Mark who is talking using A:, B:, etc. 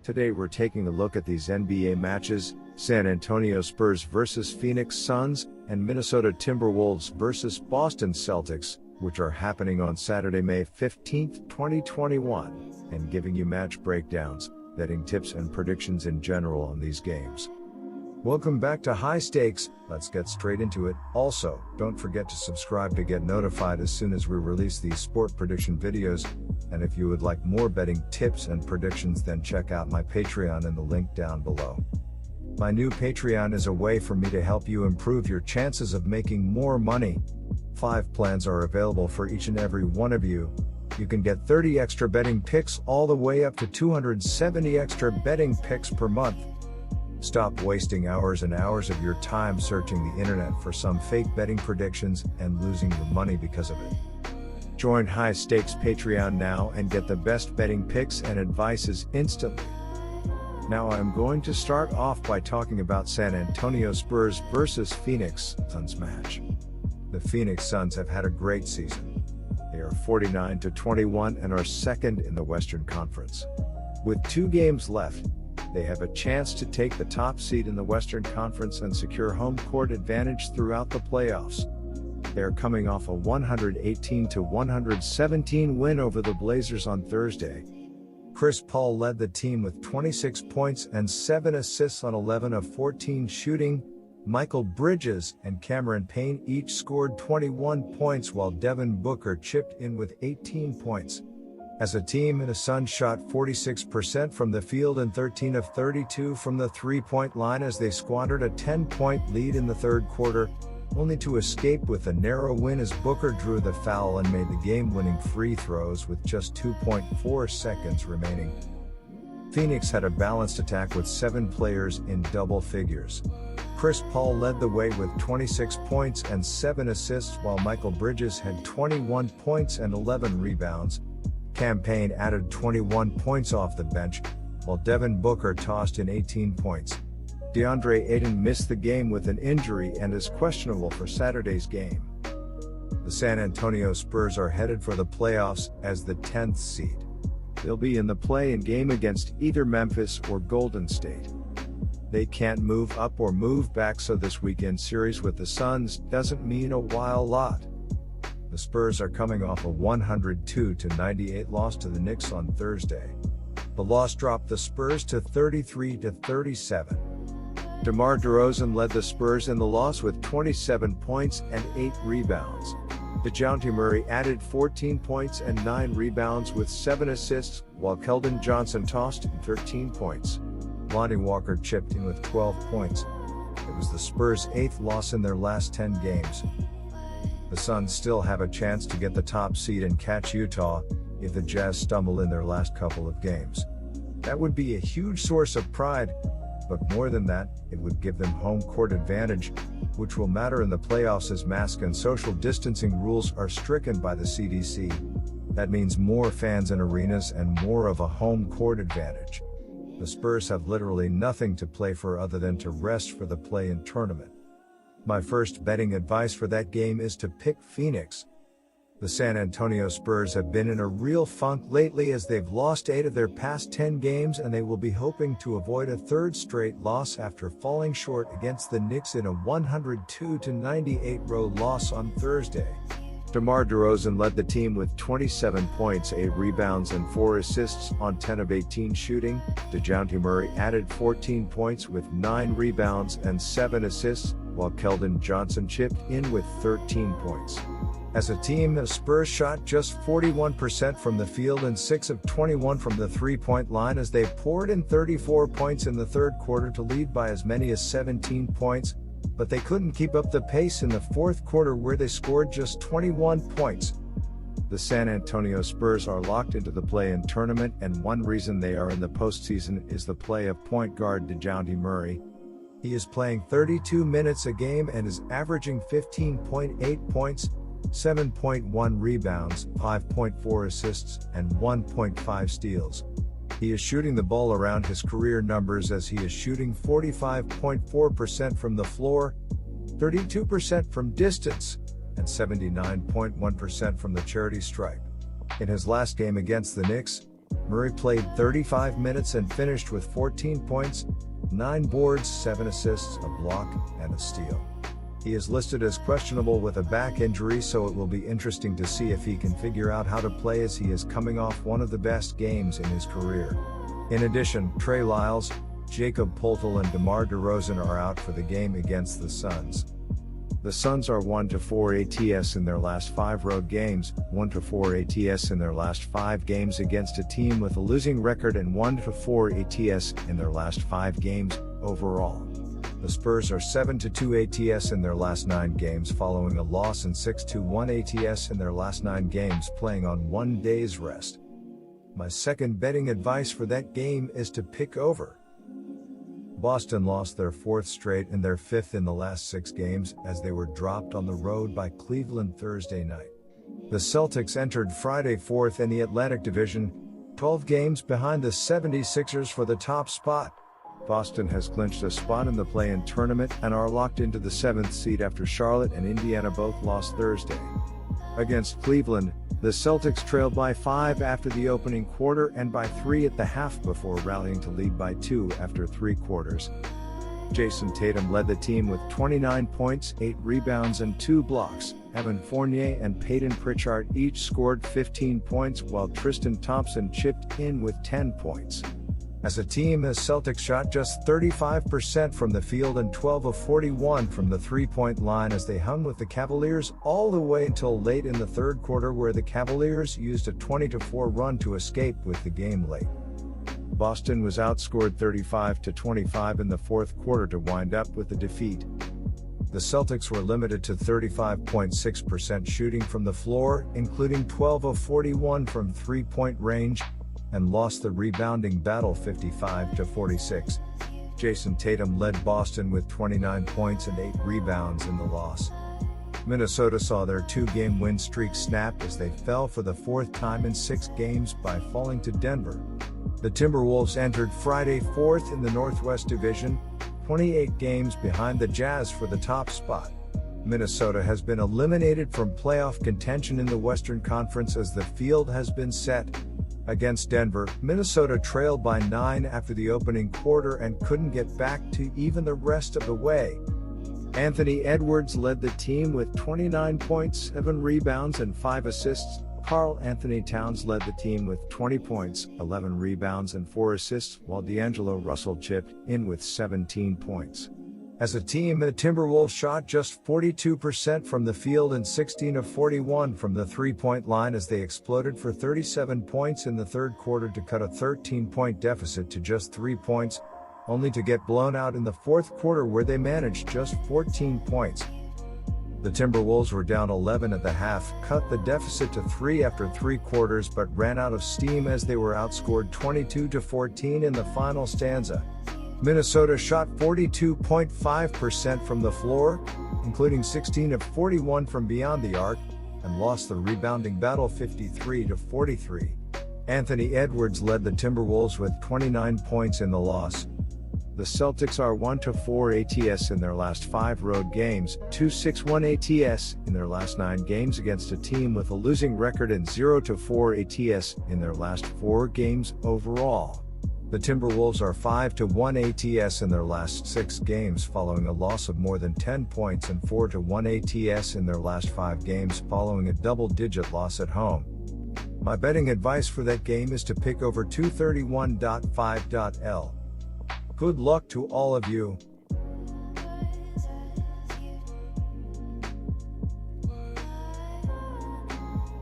A: Today we're taking a look at these NBA matches: San Antonio Spurs vs Phoenix Suns, and Minnesota Timberwolves vs Boston Celtics, which are happening on Saturday, May 15, 2021, and giving you match breakdowns, betting tips and predictions in general on these games. Welcome back to High Stakes. Let's get straight into it. Also, don't forget to subscribe to get notified as soon as we release these sport prediction videos. And if you would like more betting tips and predictions, then check out my Patreon in the link down below. My new Patreon is a way for me to help you improve your chances of making more money. 5 plans are available for each and every one of you. You can get 30 extra betting picks all the way up to 270 extra betting picks per month. Stop wasting hours and hours of your time searching the internet for some fake betting predictions and losing your money because of it. Join High Stakes Patreon now and get the best betting picks and advices instantly. Now I'm going to start off by talking about San Antonio Spurs vs Phoenix Suns match. The Phoenix Suns have had a great season. They are 49-21 and are second in the Western Conference. With 2 games left, they have a chance to take the top seed in the Western Conference and secure home court advantage throughout the playoffs. They are coming off a 118-117 win over the Blazers on Thursday. Chris Paul led the team with 26 points and 7 assists on 11 of 14 shooting. Michael Bridges and Cameron Payne each scored 21 points, while Devin Booker chipped in with 18 points. As a team, the Suns shot 46% from the field and 13 of 32 from the three-point line as they squandered a 10-point lead in the third quarter, only to escape with a narrow win as Booker drew the foul and made the game-winning free throws with just 2.4 seconds remaining. Phoenix had a balanced attack with 7 players in double figures. Chris Paul led the way with 26 points and 7 assists, while Michael Bridges had 21 points and 11 rebounds. Cam Payne added 21 points off the bench, while Devin Booker tossed in 18 points. DeAndre Ayton missed the game with an injury and is questionable for Saturday's game. The San Antonio Spurs are headed for the playoffs as the 10th seed. They'll be in the play-in game against either Memphis or Golden State. They can't move up or move back, so this weekend series with the Suns doesn't mean a wild lot. The Spurs are coming off a 102-98 loss to the Knicks on Thursday. The loss dropped the Spurs to 33-37. DeMar DeRozan led the Spurs in the loss with 27 points and 8 rebounds. DeJounte Murray added 14 points and 9 rebounds with 7 assists, while Keldon Johnson tossed in 13 points. Lonnie Walker chipped in with 12 points. It was the Spurs' 8th loss in their last 10 games. The Suns still have a chance to get the top seed and catch Utah if the Jazz stumble in their last couple of games. That would be a huge source of pride, but more than that, it would give them home court advantage, which will matter in the playoffs as mask and social distancing rules are stricken by the CDC. That means more fans in arenas and more of a home court advantage. The Spurs have literally nothing to play for other than to rest for the play-in tournament. My first betting advice for that game is to pick Phoenix. The San Antonio Spurs have been in a real funk lately as they've lost 8 of their past 10 games, and they will be hoping to avoid a 3rd straight loss after falling short against the Knicks in a 102-98 road loss on Thursday. DeMar DeRozan led the team with 27 points, 8 rebounds and 4 assists on 10 of 18 shooting. DeJounte Murray added 14 points with 9 rebounds and 7 assists, while Keldon Johnson chipped in with 13 points. As a team, the Spurs shot just 41% from the field and 6 of 21 from the three-point line as they poured in 34 points in the third quarter to lead by as many as 17 points, but they couldn't keep up the pace in the fourth quarter where they scored just 21 points. The San Antonio Spurs are locked into the play-in tournament, and one reason they are in the postseason is the play of point guard DeJounte Murray. He is playing 32 minutes a game and is averaging 15.8 points, 7.1 rebounds, 5.4 assists, and 1.5 steals. He is shooting the ball around his career numbers as he is shooting 45.4% from the floor, 32% from distance, and 79.1% from the charity stripe. In his last game against the Knicks, Murray played 35 minutes and finished with 14 points, 9 boards, 7 assists, a block, and a steal. He is listed as questionable with a back injury, so it will be interesting to see if he can figure out how to play, as he is coming off one of the best games in his career. In addition, Trey Lyles, Jakob Poeltl and DeMar DeRozan are out for the game against the Suns. The Suns are 1-4 ATS in their last 5 road games, 1-4 ATS in their last 5 games against a team with a losing record, and 1-4 ATS in their last 5 games overall. The Spurs are 7-2 ATS in their last 9 games following a loss, and 6-1 ATS in their last 9 games playing on 1 day's rest. My second betting advice for that game is to pick over. Boston lost their 4th straight and their 5th in the last 6 games, as they were dropped on the road by Cleveland Thursday night. The Celtics entered Friday 4th in the Atlantic Division, 12 games behind the 76ers for the top spot. Boston has clinched a spot in the play-in tournament and are locked into the 7th seed after Charlotte and Indiana both lost Thursday. Against Cleveland, the Celtics trailed by 5 after the opening quarter and by 3 at the half before rallying to lead by 2 after 3 quarters. Jason Tatum led the team with 29 points, 8 rebounds and 2 blocks. Evan Fournier and Peyton Pritchard each scored 15 points, while Tristan Thompson chipped in with 10 points. As a team, the Celtics shot just 35% from the field and 12 of 41 from the three-point line, as they hung with the Cavaliers all the way until late in the third quarter, where the Cavaliers used a 20-4 run to escape with the game late. Boston was outscored 35-25 in the fourth quarter to wind up with the defeat. The Celtics were limited to 35.6% shooting from the floor, including 12 of 41 from three-point range, and lost the rebounding battle 55-46. Jason Tatum led Boston with 29 points and 8 rebounds in the loss. Minnesota saw their 2-game win streak snap as they fell for the 4th time in 6 games by falling to Denver. The Timberwolves entered Friday 4th in the Northwest Division, 28 games behind the Jazz for the top spot. Minnesota has been eliminated from playoff contention in the Western Conference as the field has been set. Against Denver, Minnesota trailed by 9 after the opening quarter and couldn't get back to even the rest of the way. Anthony Edwards led the team with 29 points, 7 rebounds and 5 assists. Karl Anthony Towns led the team with 20 points, 11 rebounds and 4 assists, while D'Angelo Russell chipped in with 17 points. As a team, the Timberwolves shot just 42% from the field and 16 of 41 from the three-point line, as they exploded for 37 points in the third quarter to cut a 13-point deficit to just 3 points, only to get blown out in the fourth quarter, where they managed just 14 points. The Timberwolves were down 11 at the half, cut the deficit to 3 after 3 quarters, but ran out of steam as they were outscored 22-14 in the final stanza. Minnesota shot 42.5% from the floor, including 16 of 41 from beyond the arc, and lost the rebounding battle 53-43. Anthony Edwards led the Timberwolves with 29 points in the loss. The Celtics are 1-4 ATS in their last 5 road games, 2-6-1 ATS in their last 9 games against a team with a losing record, and 0-4 ATS in their last 4 games overall. The Timberwolves are 5-1 ATS in their last 6 games following a loss of more than 10 points, and 4-1 ATS in their last 5 games following a double-digit loss at home. My betting advice for that game is to pick over 231.5L. Good luck to all of you.